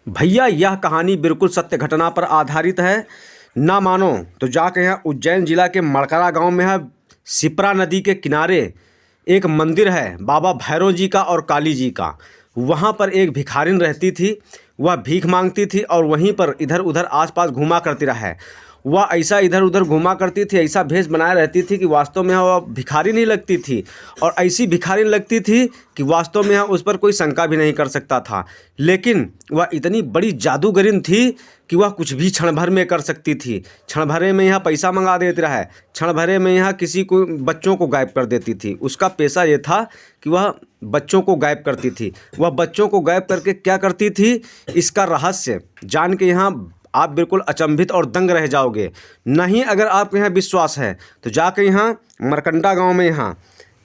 भैया यह कहानी बिल्कुल सत्य घटना पर आधारित है। ना मानो तो जाके यहाँ उज्जैन जिला के मड़करा गांव में है, शिप्रा नदी के किनारे एक मंदिर है बाबा भैरव जी का और काली जी का। वहाँ पर एक भिखारिन रहती थी, वह भीख मांगती थी और वहीं पर इधर उधर आसपास घूमा करती रहा है। वह ऐसा इधर उधर घूमा करती थी, ऐसा भेष बनाए रहती थी कि वास्तव में वह भिखारी नहीं लगती थी, और ऐसी भिखारी लगती थी कि वास्तव में उस पर कोई शंका भी नहीं कर सकता था। लेकिन वह इतनी बड़ी जादूगरिन थी कि वह कुछ भी क्षण भर में कर सकती थी। क्षण भरे में यहाँ पैसा मंगा देती रहा है, क्षण भरे में यहाँ किसी को बच्चों को गायब कर देती थी। उसका पेशा ये था कि वह बच्चों को गायब करती थी। वह बच्चों को गायब करके क्या करती थी, इसका रहस्य जान के यहाँ आप बिल्कुल अचंभित और दंग रह जाओगे। नहीं अगर आपके यहाँ विश्वास है तो जाकर यहाँ मरकंडा गांव में यहाँ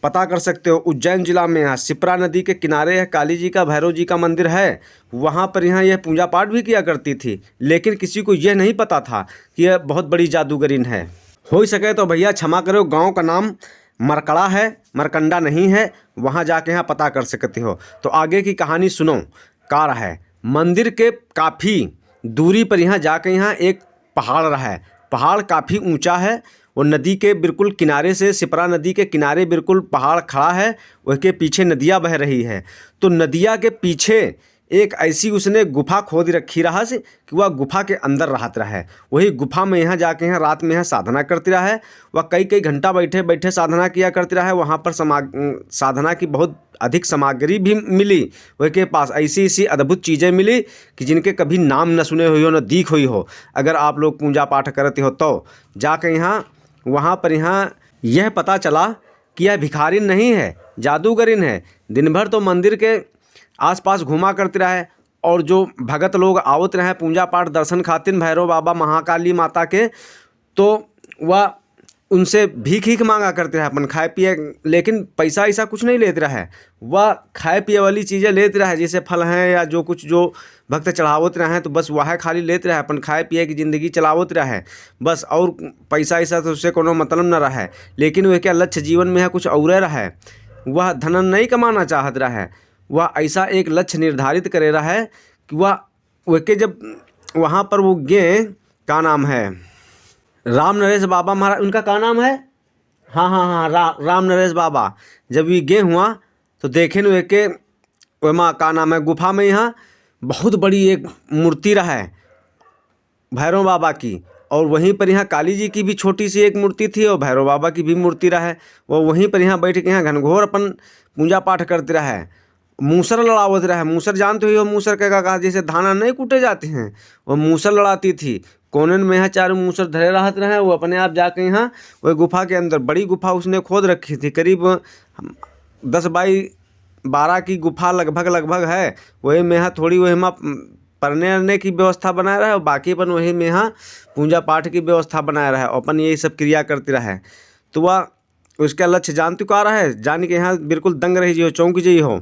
पता कर सकते हो। उज्जैन जिला में यहाँ शिप्रा नदी के किनारे है, काली जी का भैरव जी का मंदिर है। वहाँ पर यहाँ यह पूजा पाठ भी किया करती थी, लेकिन किसी को यह नहीं पता था कि यह बहुत बड़ी जादूगरिन है। हो सके तो भैया क्षमा करो, गाँव का नाम मरकड़ा है, मरकंडा नहीं है। वहाँ जाके यहाँ पता कर सकते हो। तो आगे की कहानी सुनो। कार है मंदिर के काफ़ी दूरी पर यहाँ जाकर यहाँ एक पहाड़ रहा है। पहाड़ काफ़ी ऊंचा है। वो नदी के बिल्कुल किनारे से, शिप्रा नदी के किनारे बिल्कुल पहाड़ खड़ा है, उसके पीछे नदियाँ बह रही है। तो नदिया के पीछे एक ऐसी उसने गुफा खोद रखी रहा से कि वह गुफा के अंदर रहत रहा है। वही गुफा में यहाँ जाके यहाँ रात में यहाँ साधना करती रहा है। वह कई कई घंटा बैठे बैठे साधना किया करती रहा है। वहाँ पर साधना की बहुत अधिक सामग्री भी मिली। वह के पास ऐसी ऐसी अद्भुत चीज़ें मिली कि जिनके कभी नाम न सुने हुई हो न दीख हुई हो। अगर आप लोग पूजा पाठ करते हो तो जाकर यहाँ वहाँ पर यहाँ यह पता चला कि यह भिखारिन नहीं है, जादूगरिन है। दिन भर तो मंदिर के आसपास घूमा करते रहे, और जो भगत लोग आवत रहे पूजा पाठ दर्शन खातिर भैरव बाबा महाकाली माता के, तो वह उनसे भीख हीख मांगा करते रहे अपन खाए पिए। लेकिन पैसा ऐसा कुछ नहीं लेते रहे। वह खाए पिए वाली चीज़ें लेते रहे, जैसे फल हैं या जो कुछ जो भक्त चढ़ावत रहे, तो बस वह खाली लेते रहे, अपन खाए पिए की ज़िंदगी चलावत रहे बस। और पैसा ऐसा तो उससे कोनो मतलब न रहे। लेकिन वह क्या लक्ष्य जीवन में है कुछ और रहे। वह धन नहीं कमाना चाहत रहे। वह ऐसा एक लक्ष्य निर्धारित करे रहा है कि वह के जब वहाँ पर वो गए, क्या नाम है, राम नरेश बाबा महाराज, उनका क्या नाम है, हाँ, राम नरेश बाबा। जब ये गए हुआ तो देखे न के वहाँ का नाम है, गुफा में यहाँ बहुत बड़ी एक मूर्ति रहा है भैरव बाबा की, और वहीं पर यहाँ काली जी की भी छोटी सी एक मूर्ति थी और भैरव बाबा की भी मूर्ति रहा है। वो वहीं पर यहाँ बैठ के यहाँ घनघोर अपन पूजा पाठ करते रहा है। मूसर लड़ावत रहा है। मूसर जानते हो, मूसर का कहा जैसे धाना नहीं कूटे जाते हैं, वो मूसर लड़ाती थी। कोनन में यहाँ चारों मूसर धरे रहते रहे। वो अपने आप जाके यहाँ वह गुफा के अंदर, बड़ी गुफा उसने खोद रखी थी, करीब 10 बाई 12 की गुफा लगभग है। वही में यहाँ थोड़ी वही में पढ़ने की व्यवस्था बनाए रहा है, और बाकी अपन वही में यहाँ पूजा पाठ की व्यवस्था बनाए रहा है, अपन यही सब क्रिया करती रहा है। तो वह उसका लक्ष्य जान चुका रहा है, जान के यहाँ बिल्कुल दंग रही हो, चौंक जी हो।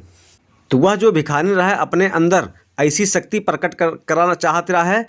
तो वह जो भिखारी रहा है अपने अंदर ऐसी शक्ति प्रकट कराना चाहते रहा है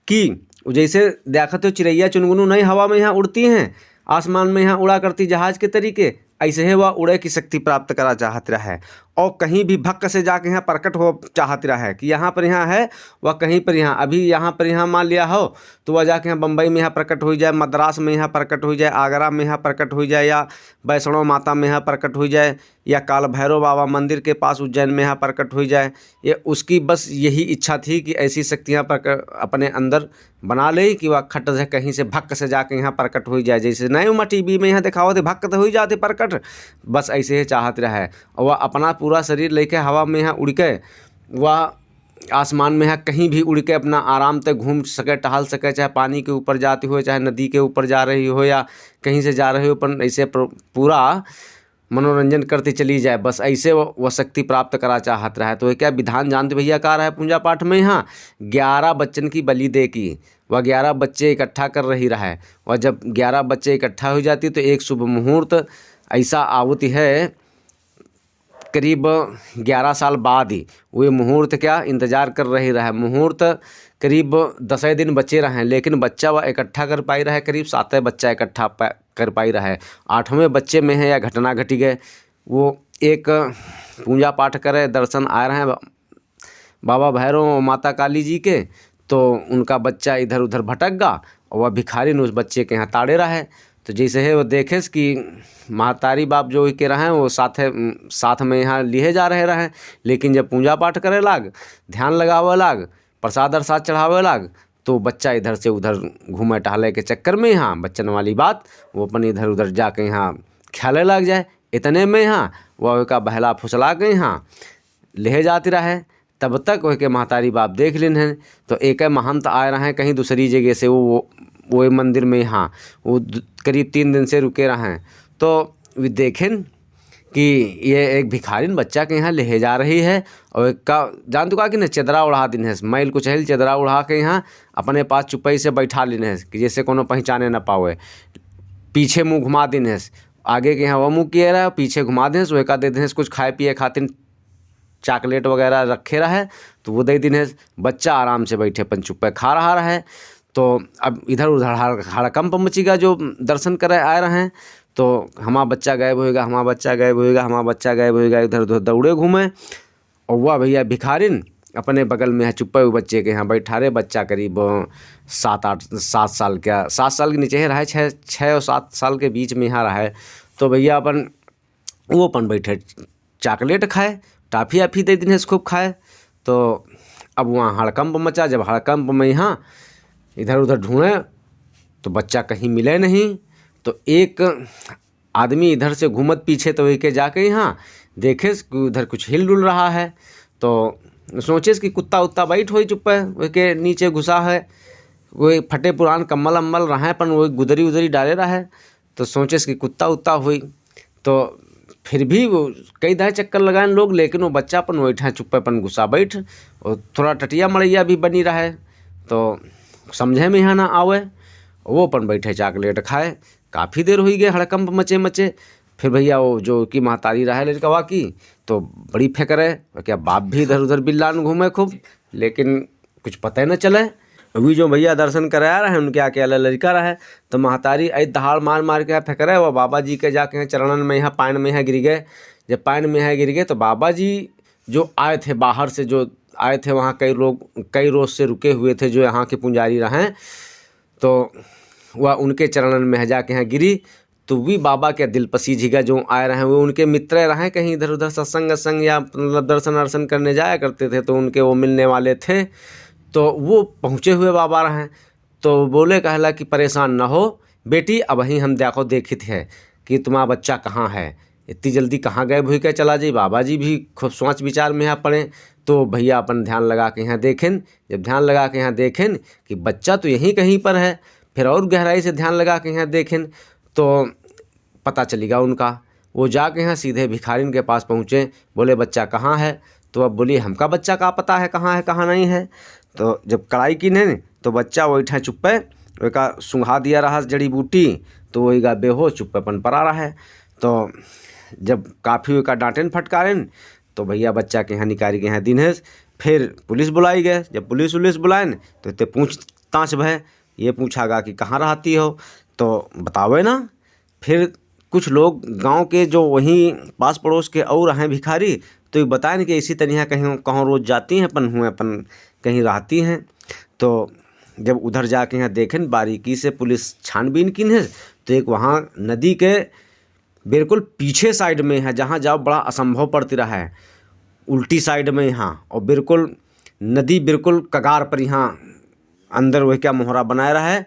कि जैसे देखते हो चिड़ैया चुनगुनू नहीं हवा में यहाँ उड़ती हैं, आसमान में यहाँ उड़ा करती जहाज के तरीके, ऐसे ही वह उड़े की शक्ति प्राप्त करा चाहते रहा है। और कहीं भी भक्क से जाके यहाँ प्रकट हो चाहते रहा है कि यहाँ पर यहाँ है, वह कहीं पर यहाँ अभी यहाँ पर यहाँ मान लिया हो तो वह जाके यहाँ बम्बई में यहाँ प्रकट हो जाए, मद्रास में यहाँ प्रकट हो जाए, आगरा में यहाँ प्रकट हो जाए, या वैष्णो माता में यहाँ प्रकट हो जाए, या काल भैरव बाबा मंदिर के पास उज्जैन में यहाँ प्रकट हो जाए। ये उसकी बस यही इच्छा थी कि ऐसी शक्तियाँ अपने अंदर बना ले कि वह खट से कहीं से भक्क से जाके यहाँ प्रकट हो जाए। जैसे नहीं उमा टीवी में यहाँ दिखाओ थे भक्त हो ही जाते प्रकट, बस ऐसे ही चाहते रहा है। और वह अपना पूरा शरीर लेके हवा में यहाँ उड़ के वह आसमान में यहाँ कहीं भी उड़ के अपना आराम से घूम सके, टहल सके, चाहे पानी के ऊपर जाती हो, चाहे नदी के ऊपर जा रही हो, या कहीं से जा रही हो, पर ऐसे पूरा मनोरंजन करती चली जाए। बस ऐसे वह शक्ति प्राप्त करा चाहत रहा है। तो ये क्या विधान जानते भैया कहा रहा है पूजा पाठ में, यहाँ 11 बच्चन की बलि दे की। वह 11 बच्चे इकट्ठा कर रही रहा है। वह जब 11 बच्चे इकट्ठा हो जाती तो एक शुभ मुहूर्त ऐसा आवती है, करीब 11 साल बाद ही वो मुहूर्त क्या इंतज़ार कर रही रहा है। मुहूर्त करीब 10 दिन बचे रहे, लेकिन बच्चा वह इकट्ठा कर पाई रहा है, करीब 7 बच्चा इकट्ठा कर पाई रहा है। 8वें बच्चे में है या घटना घटी गए, वो एक पूजा पाठ करे दर्शन आ रहे हैं बाबा भैरव और माता काली जी के, तो उनका बच्चा इधर उधर भटक गया और वह भिखारिन उस बच्चे के यहाँ ताड़े रहे। तो जैसे है वो देखेस कि महतारी बाप जो के रहें वो साथ में यहाँ लिए जा रहे, लेकिन जब पूजा पाठ करे लाग, ध्यान लगावे लाग, प्रसाद प्रसाद चढ़ावे लाग, तो बच्चा इधर से उधर घूमे टहले के चक्कर में यहाँ बच्चन वाली बात वो अपन इधर उधर जाके यहाँ ख्याले लग जाए। इतने में यहाँ वह का बहला फुसला के यहाँ ले जाती रहे। तब तक वह के महतारी बाप देख लेन हैं, तो एक महंत आए रहे कहीं दूसरी जगह से, वो मंदिर में यहाँ वो करीब 3 दिन से रुके रहे। तो वे देखें कि ये एक भिखारिन बच्चा के यहाँ ले जा रही है, और एक का जान तो का कि न चदरा उड़ा दिन है, मैल कुछ है चदरा उड़ा के यहाँ अपने पास चुपई से बैठा लेने है कि जैसे कोनो पहचाने न पावे। पीछे मुँह घुमा दिन है, आगे के यहाँ वो मुँह किए रहे, पीछे घुमा दें वो का दे दें कुछ खाए पिए खातिर चॉकलेट वगैरह रखे रहे, तो वो दे दिन है। बच्चा आराम से बैठे अपन चुप खा रहा है। तो अब इधर उधर हड़कंप मचीगा, जो दर्शन करे आए रहे हैं, तो हमारा बच्चा गायब होएगा, हमारा बच्चा गायब होएगा, हमारा बच्चा गायब होएगा, इधर उधर दौड़े घूमे। और वह भैया भिखारिन अपने बगल में है चुप्पे हुए बच्चे के यहाँ बैठा रहे। बच्चा करीब 7 साल का, 7 साल के नीचे रहा है, 6 और 7 साल के बीच में यहाँ रहा है। तो भैया वो अपन बैठे चॉकलेट खाए, टाफी आफी दे दिन खूब खाए। तो अब वहाँ हड़कंप मचा। जब हड़कंप में यहाँ इधर उधर ढूंढे तो बच्चा कहीं मिले नहीं। तो एक आदमी इधर से घूमत पीछे तो वही के जाके यहाँ देखे कि उधर कुछ हिल डुल रहा है। तो सोचे कि कुत्ता उत्ता बैठ हो चुप है, वही के नीचे घुसा है, वही फटे पुरान कम्बल अम्बल रहा है, पर वही गुदरी उदरी डाले रहा है। तो सोचे कि कुत्ता उत्ता हुई। तो फिर भी वो कई दाए चक्कर लगाए लोग, लेकिन वो बच्चा अपन वैठा चुप्पे अपन घुसा बैठ, और थोड़ा टटिया मड़ैया भी बनी रहे, तो समझे में यहाँ ना आवे। वो अपन बैठे चॉकलेट खाए। काफ़ी देर हुई गए हड़कंप मचे। फिर भैया वो जो कि महतारी रहे लड़कवा की, तो बड़ी फिक्र है क्या बाप भी इधर उधर बिल्लान घूमे खूब, लेकिन कुछ पता ही न चले। अभी जो भैया दर्शन कराया रहे उनके आके अला लड़का रहे, तो महतारी ऐ दहाड़ मार के फिक्र वो बाबा जी के जाके चरणन में यहाँ पान में यहाँ गिर गए। जब पान में यहाँ गिर गए तो बाबा जी जो आए थे बाहर से, जो आए थे वहाँ कई रोज से रुके हुए थे जो यहाँ के पुजारी रहें, तो वह उनके चरणन में जाके यहाँ गिरी। तो भी बाबा के दिल पसी झिगा जो आए रहे वो उनके मित्र रहे, कहीं इधर उधर सत्संग या मतलब दर्शन करने जाया करते थे, तो उनके वो मिलने वाले थे। तो वो पहुँचे हुए बाबा रहे, तो बोले कहला कि परेशान न हो बेटी, अब ही हम देखित है कि तुम्हारा बच्चा कहाँ है, इतनी जल्दी कहाँ गए भूल के चला जाए। बाबा जी भी खूब सोच विचार में यहाँ पड़े। तो भैया अपन ध्यान लगा के यहाँ देखें। जब ध्यान लगा के यहाँ देखें कि बच्चा तो यहीं कहीं पर है, फिर और गहराई से ध्यान लगा के यहाँ देखें तो पता चलेगा उनका। वो जाके यहाँ सीधे भिखारिन के पास पहुँचे, बोले बच्चा कहाँ है। तो अब बोली हमका बच्चा का पता है कहाँ नहीं है। तो जब कड़ाई की नहीं तो बच्चा वैठा चुप्पे वही का सुंघा दिया रहा जड़ी बूटी, तो वही का बेहोश चुप्पेपन पड़ा रहा है। तो जब काफ़ी का डांटेन फटकारेन तो भैया बच्चा के यहाँ निकारी के यहाँ दिन है। फिर पुलिस बुलाई गए। जब पुलिस बुलाएन तो इतने पूछताछ भय, ये पूछागा कि कहाँ रहती हो, तो बतावे ना। फिर कुछ लोग गांव के जो वहीं पास पड़ोस के और हैं भिखारी, तो ये बताएं कि इसी तरह कहीं रोज़ जाती हैं अपन कहीं रहती हैं। तो जब उधर जाके यहाँ देखें बारीकी से पुलिस छानबीन की है, तो एक वहाँ नदी के बिल्कुल पीछे साइड में है, जहाँ जाओ बड़ा असंभव पड़ती रहा है, उल्टी साइड में यहाँ, और बिल्कुल नदी बिल्कुल कगार पर यहाँ अंदर वही क्या मोहरा बनाया रहा है।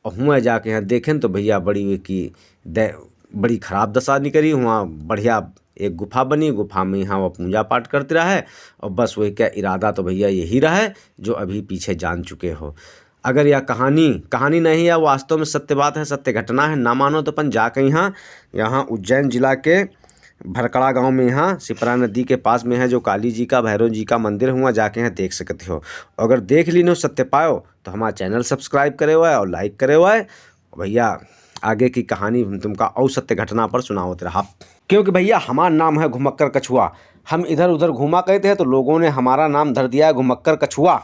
और हुआ जाके यहाँ देखें तो भैया बड़ी ख़राब दशा निकली। वहाँ बढ़िया एक गुफा बनी, गुफा में यहाँ वो पूजा पाठ करते रहा है, और बस वही क्या इरादा तो भैया यही रहा है जो अभी पीछे जान चुके हो। अगर यह कहानी नहीं है, वास्तव में सत्य बात है, सत्य घटना है, ना मानो तो अपन जाके यहाँ उज्जैन जिला के भरकड़ा गांव में यहाँ सिपरा नदी के पास में है जो काली जी का भैरव जी का मंदिर हुआ, जाके यहाँ देख सकते हो। अगर देख ली नो सत्य पायो तो हमारा चैनल सब्सक्राइब करे हुआ है और लाइक करे हुआ है। भैया आगे की कहानी तुमका और सत्य घटना पर सुनावत रहा, क्योंकि भैया हमारा नाम है घुमक्कर कछुआ। हम इधर उधर घूमा कहते हैं तो लोगों ने हमारा नाम धर दिया है घुमक्कर कछुआ।